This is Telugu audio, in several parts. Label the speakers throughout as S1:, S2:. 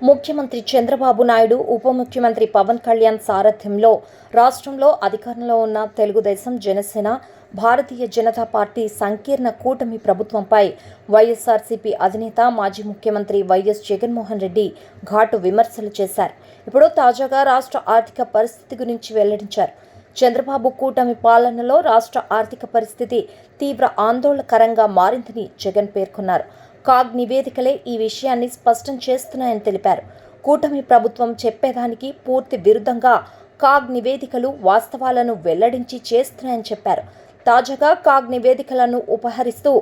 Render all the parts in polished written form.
S1: ముఖ్యమంత్రి చంద్రబాబు నాయుడు, ఉప ముఖ్యమంత్రి పవన్ కళ్యాణ్ సారథ్యంలో రాష్ట్రంలో అధికారంలో ఉన్న తెలుగుదేశం, జనసేన, భారతీయ జనతా పార్టీ సంకీర్ణ కూటమి ప్రభుత్వంపై వైఎస్ఆర్సీపీ అధినేత మాజీ ముఖ్యమంత్రి వైఎస్ జగన్మోహన్ రెడ్డి ఘాటు విమర్శలు చేశారు. ఇప్పుడు తాజాగా రాష్ట్ర ఆర్థిక పరిస్థితి గురించి వెల్లడించారు. చంద్రబాబు కూటమి పాలనలో రాష్ట్ర ఆర్థిక పరిస్థితి తీవ్ర ఆందోళనకరంగా మారిందని జగన్ పేర్కొన్నారు. కాగ్ నివేదికలే ఈ విషయాన్ని స్పష్టం చేస్తున్నాయని తెలిపారు. కూటమి ప్రభుత్వం చెప్పేదానికి పూర్తి విరుద్ధంగా కాగ్ నివేదికలు వాస్తవాలను వెల్లడించి చేస్తున్నాయని చెప్పారు. తాజాగా కాగ్ నివేదికలను ఉపహరిస్తూ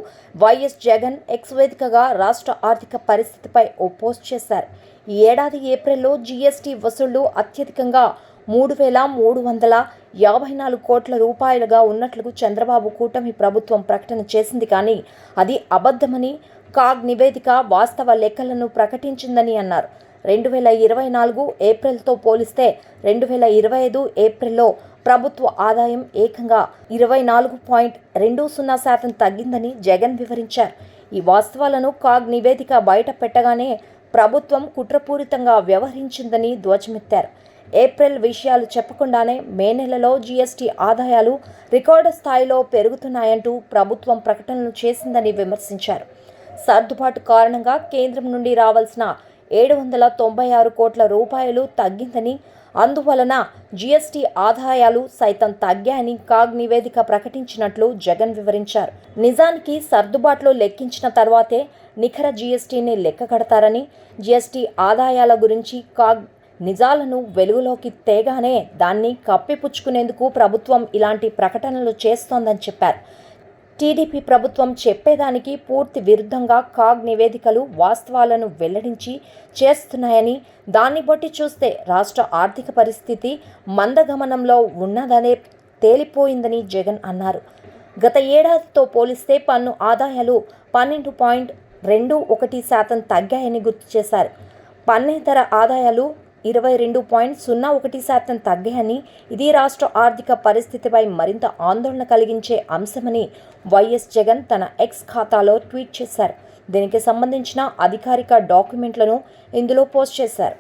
S1: వైఎస్ జగన్ ఎక్స్ వేదికగా రాష్ట్ర ఆర్థిక పరిస్థితిపై ఓ పోస్ట్ చేశారు. ఈ ఏడాది ఏప్రిల్లో జీఎస్టీ వసూళ్లు అత్యధికంగా 3,354 కోట్ల రూపాయలుగా ఉన్నట్లు చంద్రబాబు కూటమి ప్రభుత్వం ప్రకటన చేసింది. కానీ అది అబద్ధమని కాగ్ నివేదిక వాస్తవ లెక్కలను ప్రకటించిందని అన్నారు. 2024 ఏప్రిల్తో పోలిస్తే 2025 ఏప్రిల్లో ప్రభుత్వ ఆదాయం ఏకంగా 24.20% తగ్గిందని జగన్ వివరించారు. ఈ వాస్తవాలను కాగ్ నివేదిక బయట పెట్టగానే ప్రభుత్వం కుట్రపూరితంగా వ్యవహరించిందని ధ్వజమెత్తారు. ఏప్రిల్ విషయాలు చెప్పకుండానే మే నెలలో జీఎస్టీ ఆదాయాలు రికార్డు స్థాయిలో పెరుగుతున్నాయంటూ ప్రభుత్వం ప్రకటనలు చేసిందని విమర్శించారు. సర్దుబాటు కారణంగా కేంద్రం నుండి రావాల్సిన 796 కోట్ల రూపాయలు తగ్గిందని, అందువలన జీఎస్టీ ఆదాయాలు సైతం తగ్గాయని కాగ్ నివేదిక ప్రకటించినట్లు జగన్ వివరించారు. నిజానికి సర్దుబాట్లు లెక్కించిన తర్వాతే నికర జీఎస్టీని లెక్క కడతారని, జీఎస్టీ ఆదాయాల గురించి కాగ్ నిజాలను వెలుగులోకి తేగానే దాన్ని కప్పిపుచ్చుకునేందుకు ప్రభుత్వం ఇలాంటి ప్రకటనలు చేస్తోందని చెప్పారు. టీడీపీ ప్రభుత్వం చెప్పేదానికి పూర్తి విరుద్ధంగా కాగ్ నివేదికలు వాస్తవాలను వెల్లడించి చేస్తున్నాయని, దాన్ని బట్టి చూస్తే రాష్ట్ర ఆర్థిక పరిస్థితి మందగమనంలో ఉన్నదనే తేలిపోయిందని జగన్ అన్నారు. గత ఏడాదితో పోలిస్తే పన్ను ఆదాయాలు 12.21% తగ్గాయని గుర్తు చేశారు. పన్నేతర ఆదాయాలు 22.01% తగ్గాయని, ఇది రాష్ట్ర ఆర్థిక పరిస్థితిపై మరింత ఆందోళన కలిగించే అంశమని వైఎస్ జగన్ తన ఎక్స్ ఖాతాలో ట్వీట్ చేశారు. దీనికి సంబంధించిన అధికారిక డాక్యుమెంట్లను ఇందులో పోస్ట్ చేశారు.